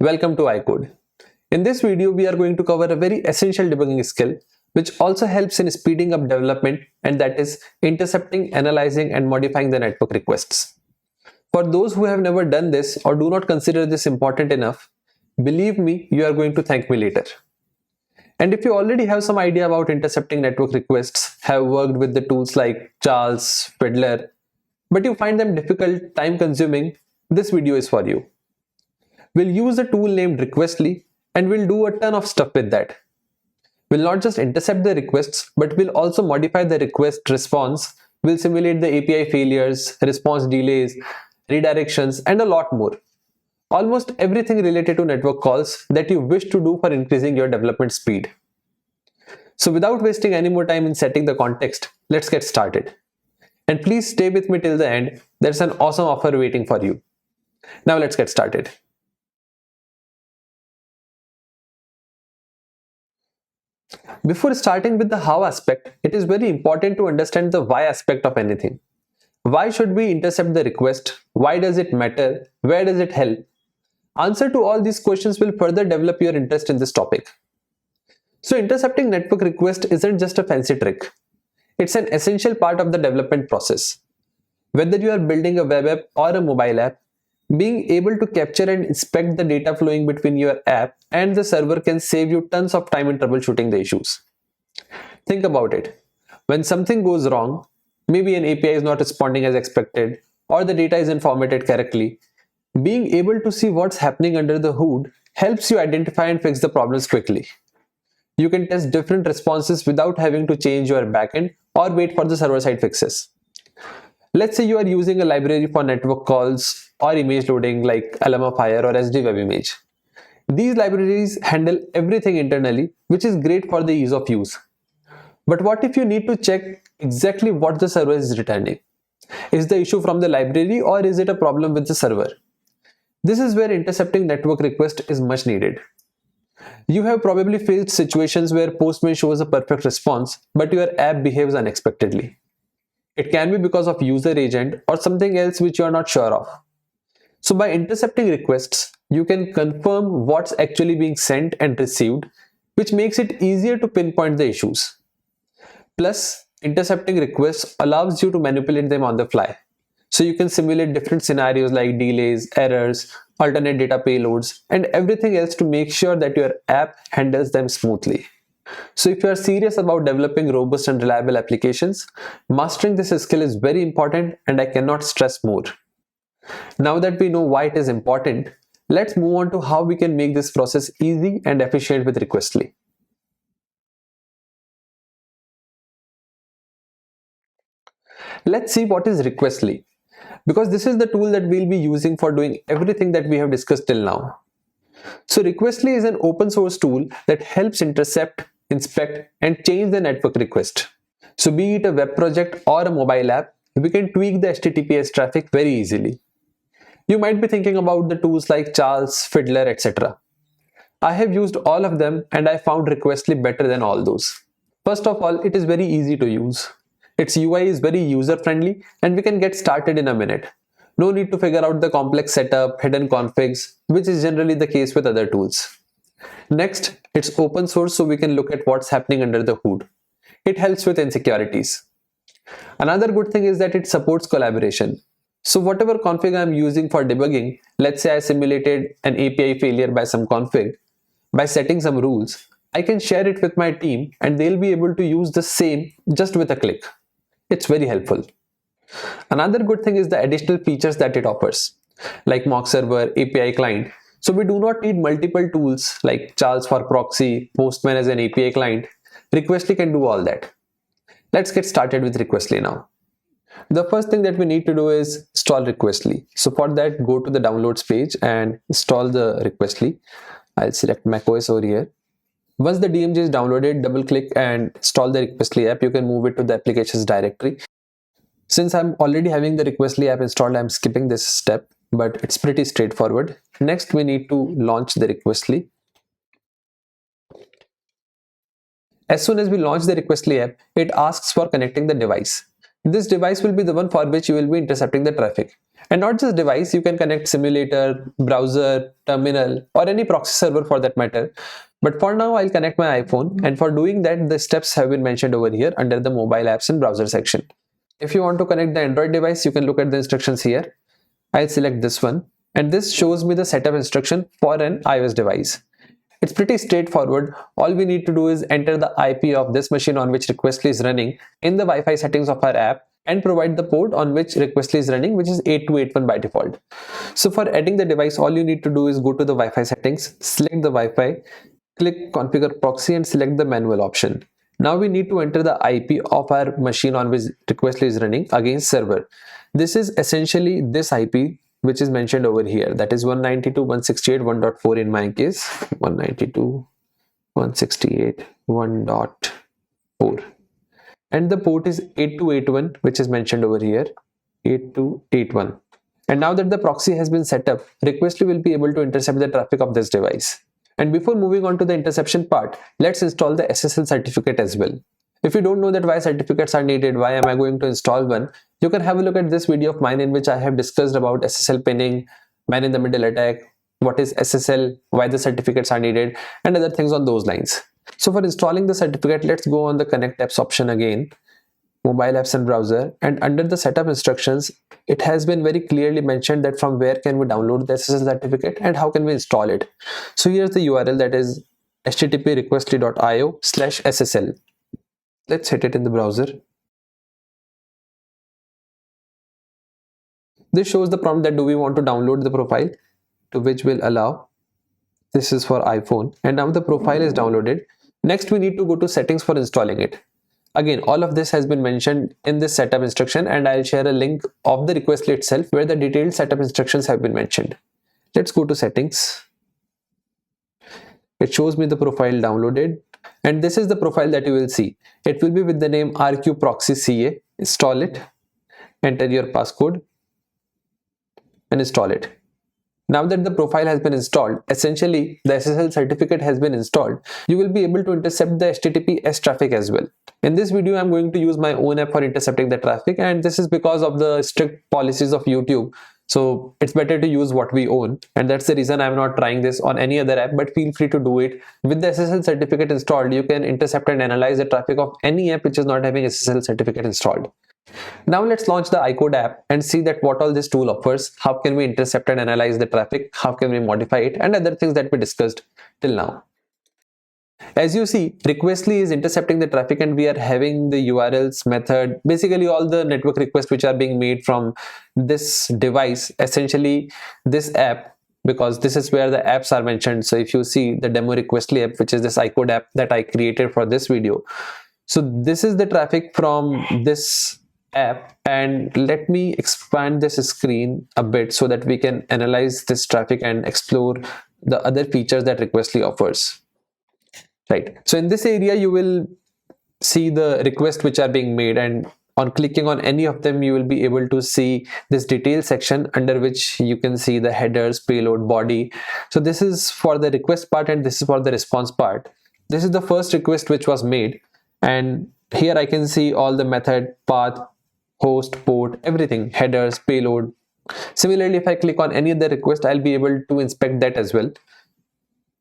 Welcome to iCode. In this video, we are going to cover a very essential debugging skill which also helps in speeding up development, and that is intercepting, analyzing and modifying the network requests. For those who have never done this or do not consider this important enough, believe me, you are going to thank me later. And if you already have some idea about intercepting network requests, have worked with the tools like Charles, Fiddler, but you find them difficult, time consuming, this video is for you. We'll use a tool named Requestly and we'll do a ton of stuff with that. We'll not just intercept the requests, but we'll also modify the request response, we'll simulate the API failures, response delays, redirections, and a lot more. Almost everything related to network calls that you wish to do for increasing your development speed. So without wasting any more time in setting the context, let's get started. And please stay with me till the end, there's an awesome offer waiting for you. Now let's get started. Before starting with the how aspect, it is very important to understand the why aspect of anything. Why should we intercept the request? Why does it matter? Where does it help? Answer to all these questions will further develop your interest in this topic. So intercepting network request isn't just a fancy trick. It's an essential part of the development process. Whether you are building a web app or a mobile app, being able to capture and inspect the data flowing between your app and the server can save you tons of time in troubleshooting the issues. Think about it. When something goes wrong, maybe an API is not responding as expected or the data isn't formatted correctly, being able to see what's happening under the hood helps you identify and fix the problems quickly. You can test different responses without having to change your backend or wait for the server-side fixes. Let's say you are using a library for network calls or image loading like Alamafire or SD Web Image. These libraries handle everything internally, which is great for the ease of use. But what if you need to check exactly what the server is returning? Is the issue from the library or is it a problem with the server? This is where intercepting network request is much needed. You have probably faced situations where Postman shows a perfect response, but your app behaves unexpectedly. It can be because of user agent or something else which you are not sure of. So by intercepting requests, you can confirm what's actually being sent and received, which makes it easier to pinpoint the issues. Plus, intercepting requests allows you to manipulate them on the fly. So you can simulate different scenarios like delays, errors, alternate data payloads, and everything else to make sure that your app handles them smoothly. So if you are serious about developing robust and reliable applications, mastering this skill is very important and I cannot stress more. Now that we know why it is important, let's move on to how we can make this process easy and efficient with Requestly. Let's see what is Requestly, because this is the tool that we'll be using for doing everything that we have discussed till now. So Requestly is an open source tool that helps intercept, inspect and change the network request. So be it a web project or a mobile app, we can tweak the HTTPS traffic very easily. You might be thinking about the tools like Charles, Fiddler, etc. I have used all of them and I found Requestly better than all those. First of all, it is very easy to use. Its UI is very user friendly and we can get started in a minute. No need to figure out the complex setup, hidden configs, which is generally the case with other tools. Next, it's open source so we can look at what's happening under the hood. It helps with insecurities. Another good thing is that it supports collaboration. So whatever config I'm using for debugging, let's say I simulated an API failure by some config, by setting some rules, I can share it with my team and they'll be able to use the same just with a click. It's very helpful. Another good thing is the additional features that it offers, like mock server, API client. So we do not need multiple tools like Charles for proxy, Postman as an API client. Requestly can do all that. Let's get started with Requestly now. The first thing that we need to do is install Requestly. So for that, go to the downloads page and install the Requestly. I'll select macOS over here. Once the DMG is downloaded, double click and install the Requestly app. You can move it to the applications directory. Since I'm already having the Requestly app installed, I'm skipping this step, but it's pretty straightforward. Next, we need to launch the Requestly. As soon as we launch the Requestly app, it asks for connecting the device. This device will be the one for which you will be intercepting the traffic. And not just device, you can connect simulator, browser, terminal, or any proxy server for that matter. But for now, I'll connect my iPhone, and for doing that, the steps have been mentioned over here under the mobile apps and browser section. If you want to connect the Android device, you can look at the instructions here. I'll select this one, and this shows me the setup instruction for an iOS device. It's pretty straightforward. All we need to do is enter the IP of this machine on which Requestly is running in the Wi-Fi settings of our app and provide the port on which Requestly is running, which is 8281 by default. So for adding the device, all you need to do is go to the Wi-Fi settings, select the Wi-Fi, click configure proxy and select the manual option. Now we need to enter the IP of our machine on which Requestly is running against server. This is essentially this IP which is mentioned over here, that is 192.168.1.4 in my case, 192.168.1.4, and the port is 8281 which is mentioned over here, 8281. And now that the proxy has been set up, Requestly will be able to intercept the traffic of this device. And before moving on to the interception part, let's install the SSL certificate as well. If you don't know that why certificates are needed, why am I going to install one, you can have a look at this video of mine in which I have discussed about SSL pinning, man-in-the-middle attack, what is SSL, why the certificates are needed, and other things on those lines. So for installing the certificate, let's go on the Connect Apps option again, Mobile Apps and Browser, and under the setup instructions, it has been very clearly mentioned that from where can we download the SSL certificate and how can we install it. So here's the URL, that is http://requestly.io/SSL. Let's hit it in the browser. This shows the prompt that do we want to download the profile, to which we'll allow. This is for iPhone, and now the profile is downloaded. Next we need to go to settings for installing it. Again, all of this has been mentioned in this setup instruction, and I'll share a link of the Requestly itself where the detailed setup instructions have been mentioned. Let's go to settings. It shows me the profile downloaded, and this is the profile that you will see. It will be with the name rqproxyca. Install it, enter your passcode and install it. Now that the profile has been installed, essentially the SSL certificate has been installed, you will be able to intercept the HTTPS traffic as well. In this video, I'm going to use my own app for intercepting the traffic, and this is because of the strict policies of YouTube. So it's better to use what we own, and that's the reason I'm not trying this on any other app, but feel free to do it. With the SSL certificate installed, you can intercept and analyze the traffic of any app which is not having SSL certificate installed. Now let's launch the iCode app and see that what all this tool offers, how can we intercept and analyze the traffic, how can we modify it, and other things that we discussed till now. As you see, Requestly is intercepting the traffic, and we are having the URLs, method, basically all the network requests which are being made from this device, essentially this app, because this is where the apps are mentioned. So if you see the demo Requestly app, which is this iCode app that I created for this video, so this is the traffic from this app, and let me expand this screen a bit so that we can analyze this traffic and explore the other features that Requestly offers. Right, so in this area you will see the requests which are being made, and on clicking on any of them you will be able to see this detail section under which you can see the headers, payload, body. So this is for the request part and this is for the response part. This is the first request which was made, and here I can see all the method, path, host, port, everything, headers, payload. Similarly, if I click on any other request, I'll be able to inspect that as well.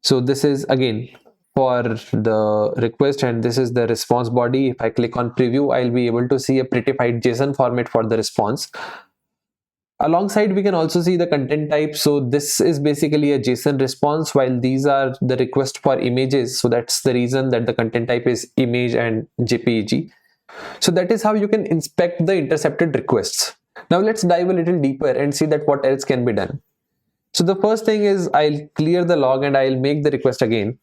So this is again for the request, and this is the response body. If I click on preview, I'll be able to see a prettified JSON format for the response. Alongside, we can also see the content type. So this is basically a JSON response, while these are the request for images. So that's the reason that the content type is image and JPEG. So that is how you can inspect the intercepted requests. Now let's dive a little deeper and see that what else can be done. So the first thing is I'll clear the log and I'll make the request again.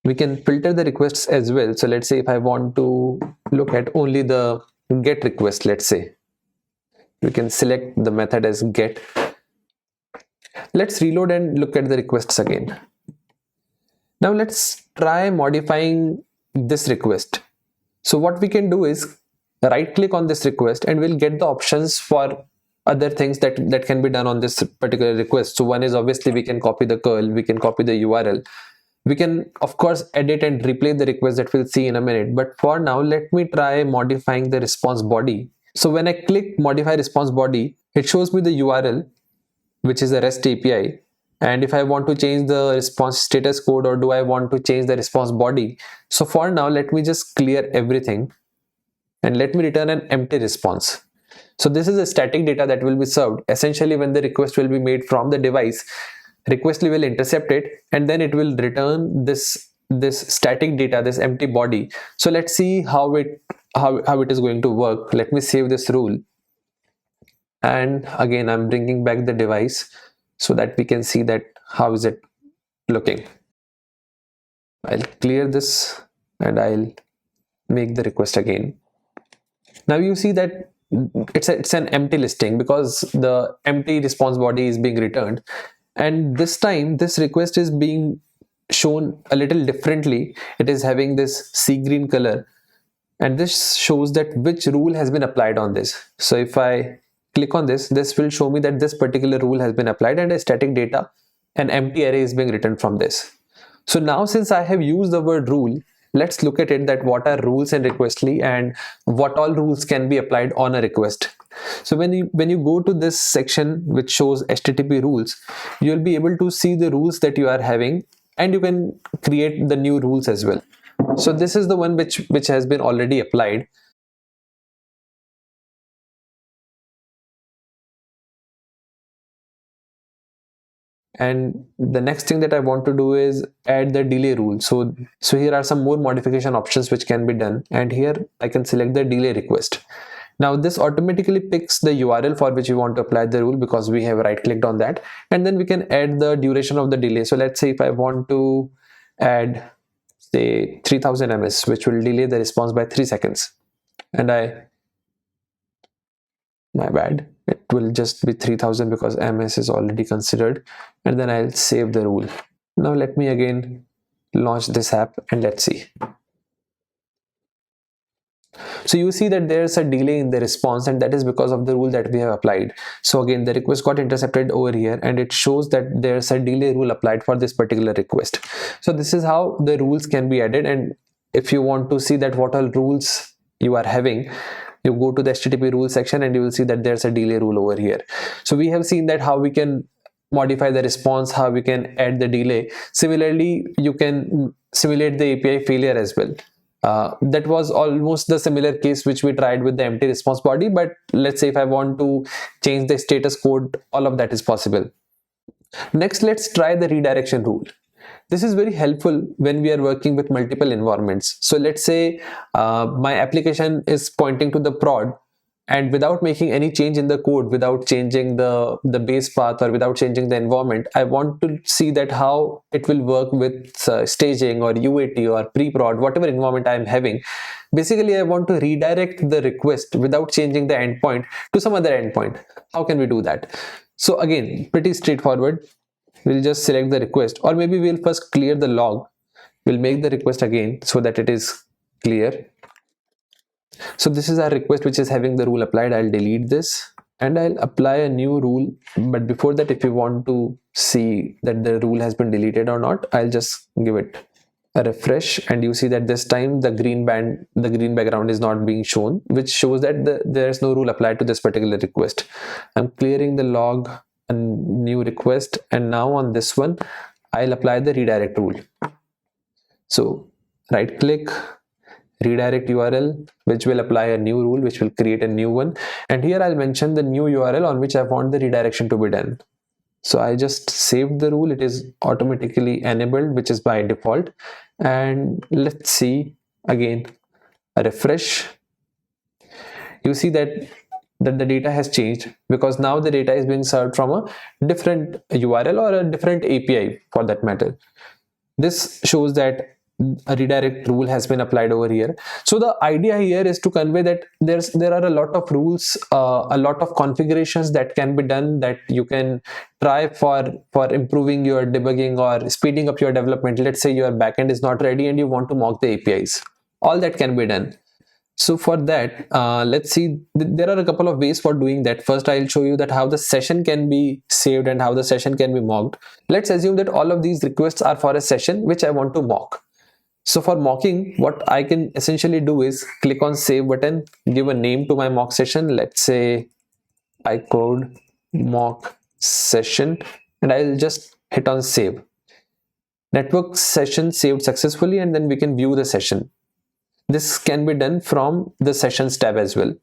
We can filter the requests as well. So let's say if I want to look at only the get request, let's say, we can select the method as get. Let's reload and look at the requests again. Now let's try modifying this request. So what we can do is right click on this request and we'll get the options for other things that can be done on this particular request. So one is obviously we can copy the curl, we can copy the URL. We can of course edit and replay the request that we'll see in a minute. But for now, let me try modifying the response body. So when I click modify response body, it shows me the URL, which is a REST API. And if I want to change the response status code, or do I want to change the response body? So for now, let me just clear everything and let me return an empty response. So this is a static data that will be served. Essentially, when the request will be made from the device, Requestly will intercept it, and then it will return this static data, this empty body. So let's see how it is going to work. Let me save this rule, and again I'm bringing back the device so that we can see that how is it looking. I'll clear this and I'll make the request again. Now you see that it's an empty listing because the empty response body is being returned, and this time this request is being shown a little differently. It is having this sea green color, and this shows that which rule has been applied on this. So if I click on this will show me that this particular rule has been applied, and a static data, an empty array is being written from this. So now, since I have used the word rule, let's look at it, that what are rules in Requestly and what all rules can be applied on a request. So when you go to this section which shows HTTP rules, you'll be able to see the rules that you are having, and you can create the new rules as well. So this is the one which has been already applied. And the next thing that I want to do is add the delay rule. So here are some more modification options which can be done, and here I can select the delay request. Now this automatically picks the URL for which we want to apply the rule because we have right clicked on that, and then we can add the duration of the delay. So let's say if I want to add say 3000 ms, which will delay the response by 3 seconds, and my bad, it will just be 3000 because ms is already considered, and then I'll save the rule. Now let me again launch this app and let's see. So you see that there's a delay in the response, and that is because of the rule that we have applied. So again, the request got intercepted over here, and it shows that there's a delay rule applied for this particular request. So this is how the rules can be added. And if you want to see that what all rules you are having, you go to the HTTP rules section and you will see that there's a delay rule over here. So we have seen that how we can modify the response, how we can add the delay. Similarly, you can simulate the API failure as well. That was almost the similar case which we tried with the empty response body, but let's say if I want to change the status code, all of that is possible. Next, let's try the redirection rule. This is very helpful when we are working with multiple environments. So let's say my application is pointing to the prod, and without making any change in the code, without changing the base path or without changing the environment, I want to see that how it will work with staging or UAT or pre-prod, whatever environment I'm having. Basically, I want to redirect the request without changing the endpoint to some other endpoint. How can we do that? So again, pretty straightforward. We'll just select the request, or maybe we'll first clear the log. We'll make the request again so that it is clear. So this is our request which is having the rule applied. I'll delete this and I'll apply a new rule. But before that, if you want to see that the rule has been deleted or not, I'll just give it a refresh, and you see that this time the green background is not being shown, which shows that there's no rule applied to this particular request. I'm clearing the log, a new request, and now on this one I'll apply the redirect rule. So right click, redirect URL, which will apply a new rule, which will create a new one, and here I'll mention the new URL on which I want the redirection to be done. So I just saved the rule. It is automatically enabled, which is by default. And let's see again, a refresh. You see that the data has changed because now the data is being served from a different URL or a different API for that matter. This shows that a redirect rule has been applied over here. So the idea here is to convey that there are a lot of rules, a lot of configurations that can be done, that you can try for improving your debugging or speeding up your development. Let's say your backend is not ready and you want to mock the APIs. All that can be done. So for that, let's see, there are a couple of ways for doing that. First, I'll show you that how the session can be saved and how the session can be mocked. Let's assume that all of these requests are for a session which I want to mock. So for mocking, what I can essentially do is click on save button, give a name to my mock session, let's say iCode mock session, and I'll just hit on save. Network session saved successfully, and then we can view the session. This can be done from the sessions tab as well.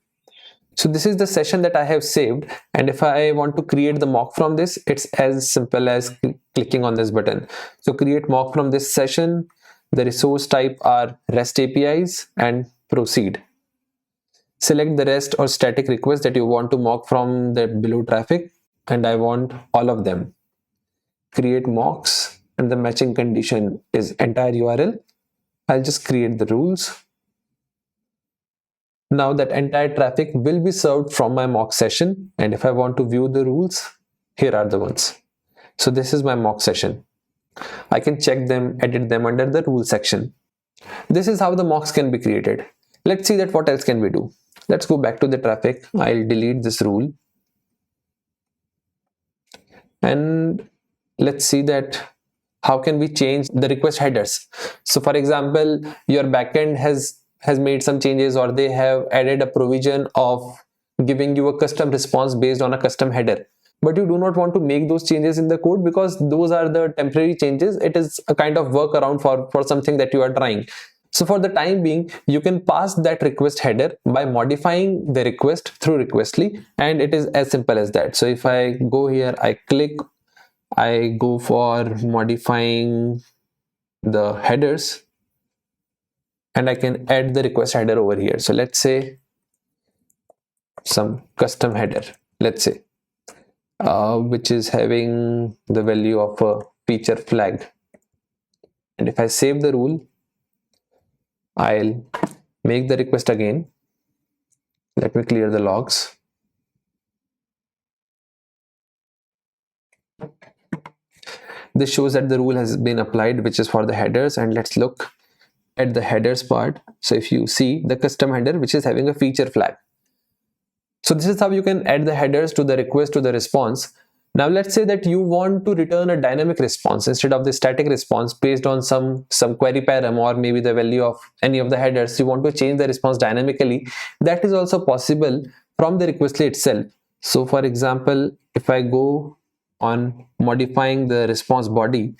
So this is the session that I have saved, and if I want to create the mock from this, it's as simple as clicking on this button. So create mock from this session. The resource type are REST APIs and proceed. Select the REST or static request that you want to mock from the below traffic, and I want all of them. Create mocks, and the matching condition is entire URL. I'll just create the rules. Now that entire traffic will be served from my mock session, and if I want to view the rules, here are the ones. So this is my mock session. I can check them, edit them under the rule section. This is how the mocks can be created. Let's see that what else can we do. Let's go back to the traffic. I'll delete this rule. And let's see that how can we change the request headers. So for example, your backend has made some changes, or they have added a provision of giving you a custom response based on a custom header, but you do not want to make those changes in the code because those are the temporary changes. It is a kind of workaround for something that you are trying. So for the time being, you can pass that request header by modifying the request through requestly, and it is as simple as that. So if I go here, I go for modifying the headers, and I can add the request header over here. So let's say some custom header, let's say, which is having the value of a feature flag. And if I save the rule, I'll make the request again. Let me clear the logs. This shows that the rule has been applied, which is for the headers. And let's look at the headers part. So if you see the custom header, which is having a feature flag. So this is how you can add the headers to the request to the response. Now let's say that you want to return a dynamic response instead of the static response based on some query param, or maybe the value of any of the headers. You want to change the response dynamically. That is also possible from the requestly itself. So for example, if I go on modifying the response body,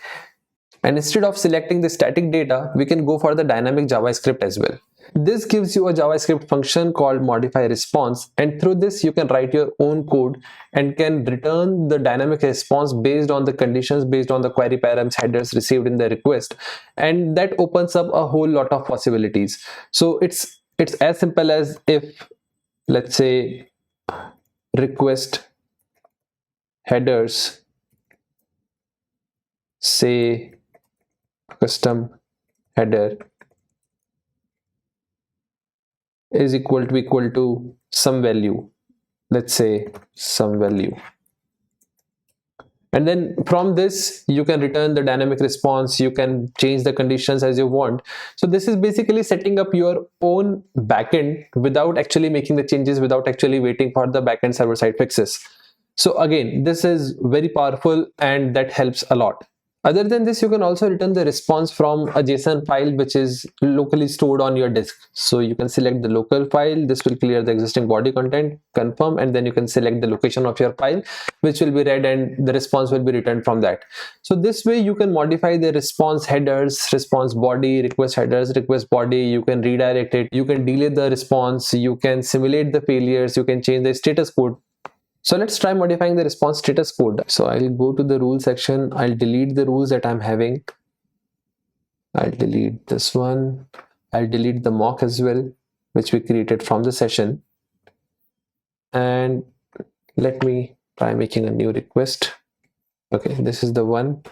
and instead of selecting the static data, we can go for the dynamic JavaScript as well. This gives you a JavaScript function called modify response, and through this you can write your own code and can return the dynamic response based on the conditions, based on the query params headers received in the request, and that opens up a whole lot of possibilities. So it's as simple as, if let's say request headers say custom header is equal to some value, let's say some value, and then from this you can return the dynamic response. You can change the conditions as you want. So this is basically setting up your own backend without actually making the changes, without actually waiting for the backend server side fixes. So again, this is very powerful and that helps a lot. Other than this, you can also return the response from a JSON file which is locally stored on your disk. So you can select the local file. This will clear the existing body content, confirm, and then you can select the location of your file, which will be read, and the response will be returned from that. So this way you can modify the response headers, response body, request headers, request body. You can redirect it, you can delay the response, you can simulate the failures, you can change the status code. So let's try modifying the response status code. So I'll go to the rule section. I'll delete the rules that I'm having. I'll delete this one. I'll delete the mock as well, which we created from the session. And let me try making a new request. Okay, this is the one.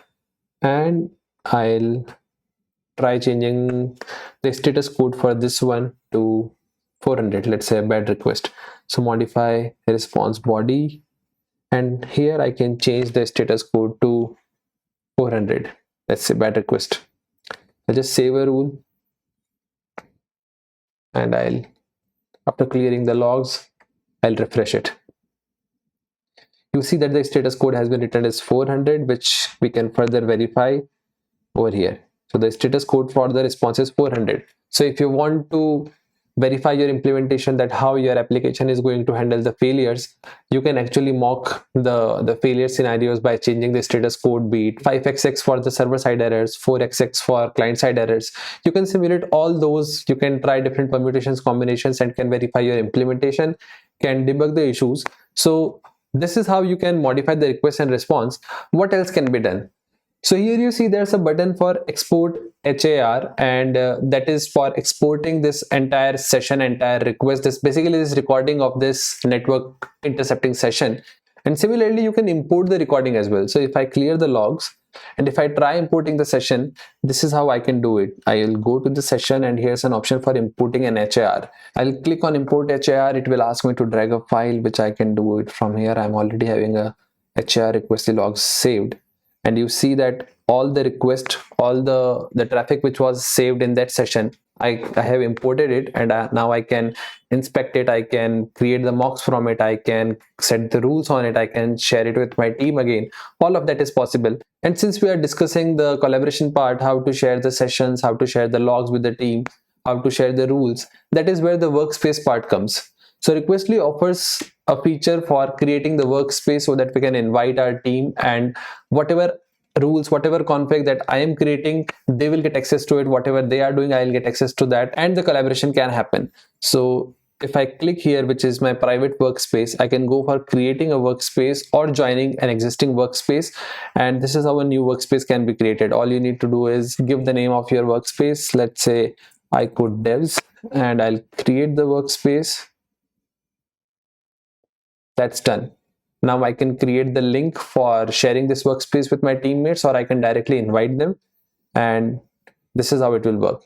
And I'll try changing the status code for this one to 400. Let's say a bad request. So modify response body, and here I can change the status code to 400. Let's say bad request. I'll just save a rule, and after clearing the logs, I'll refresh it. You see that the status code has been returned as 400, which we can further verify over here. So the status code for the response is 400. So if you want to verify your implementation, that how your application is going to handle the failures, you can actually mock the failure scenarios by changing the status code, be it 5xx for the server side errors, 4xx for client side errors. You can simulate all those. You can try different permutations, combinations, and can verify your implementation, can debug the issues. So this is how you can modify the request and response. What else can be done? So here you see there's a button for export HAR, and that is for exporting this entire session, entire request, this basically this recording of this network intercepting session. And similarly, you can import the recording as well. So if I clear the logs and if I try importing the session, this is how I can do it. I'll go to the session and here's an option for importing an HAR. I'll click on import HAR. It will ask me to drag a file, which I can do it from here. I'm already having a HAR request logs saved. And you see that all the request, all the traffic which was saved in that session, I have imported it, and now I can inspect it. I can create the mocks from it. I can set the rules on it. I can share it with my team again. All of that is possible. And since we are discussing the collaboration part, how to share the sessions, how to share the logs with the team, how to share the rules, that is where the workspace part comes. So Requestly offers a feature for creating the workspace so that we can invite our team, and whatever rules, whatever config that I am creating, they will get access to it. Whatever they are doing, I'll get access to that, and the collaboration can happen. So if I click here, which is my private workspace, I can go for creating a workspace or joining an existing workspace. And this is how a new workspace can be created. All you need to do is give the name of your workspace. Let's say iCode devs, and I'll create the workspace. That's done. Now I can create the link for sharing this workspace with my teammates, or I can directly invite them, and this is how it will work.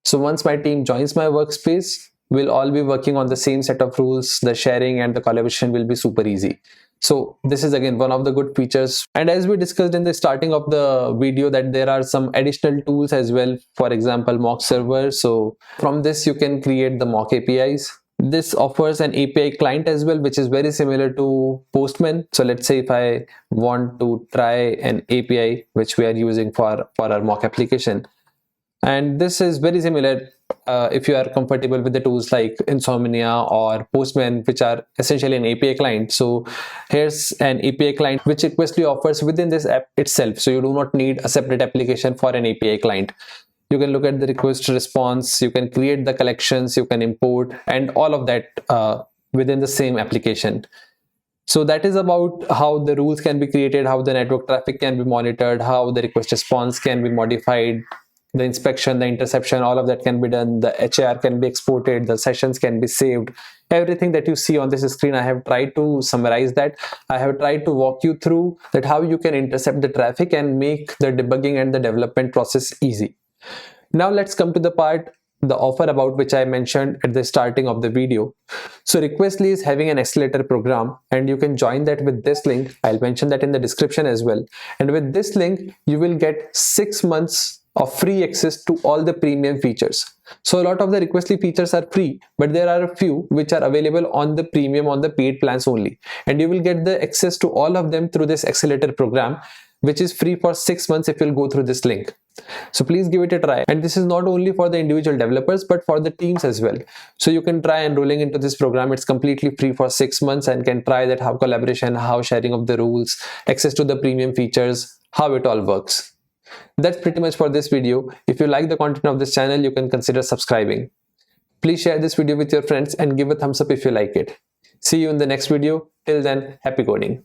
So once my team joins my workspace, we'll all be working on the same set of rules. The sharing and the collaboration will be super easy. So this is again one of the good features. And as we discussed in the starting of the video, that there are some additional tools as well. For example, mock server. So from this you can create the mock APIs. This offers an API client as well, which is very similar to Postman. So let's say if I want to try an API which we are using for our mock application, and this is very similar if you are comfortable with the tools like Insomnia or Postman, which are essentially an API client. So here's an API client which Requestly offers within this app itself. So you do not need a separate application for an API client. You can look at the request response, you can create the collections, you can import, and all of that within the same application. So that is about how the rules can be created, how the network traffic can be monitored, how the request response can be modified, the inspection, the interception, all of that can be done. The HAR can be exported, the sessions can be saved. Everything that you see on this screen, I have tried to summarize that. I have tried to walk you through that how you can intercept the traffic and make the debugging and the development process easy. Now let's come to the part, the offer about which I mentioned at the starting of the video. So Requestly is having an accelerator program, and you can join that with this link. I'll mention that in the description as well. And with this link, you will get 6 months of free access to all the premium features. So a lot of the Requestly features are free, but there are a few which are available on the premium, on the paid plans only. And you will get the access to all of them through this accelerator program, which is free for 6 months if you'll go through this link. So please give it a try. And this is not only for the individual developers, but for the teams as well. So you can try enrolling into this program. It's completely free for 6 months, and can try that how collaboration, how sharing of the rules, access to the premium features, how it all works. That's pretty much for this video. If you like the content of this channel, you can consider subscribing. Please share this video with your friends and give a thumbs up if you like it. See you in the next video. Till then, happy coding.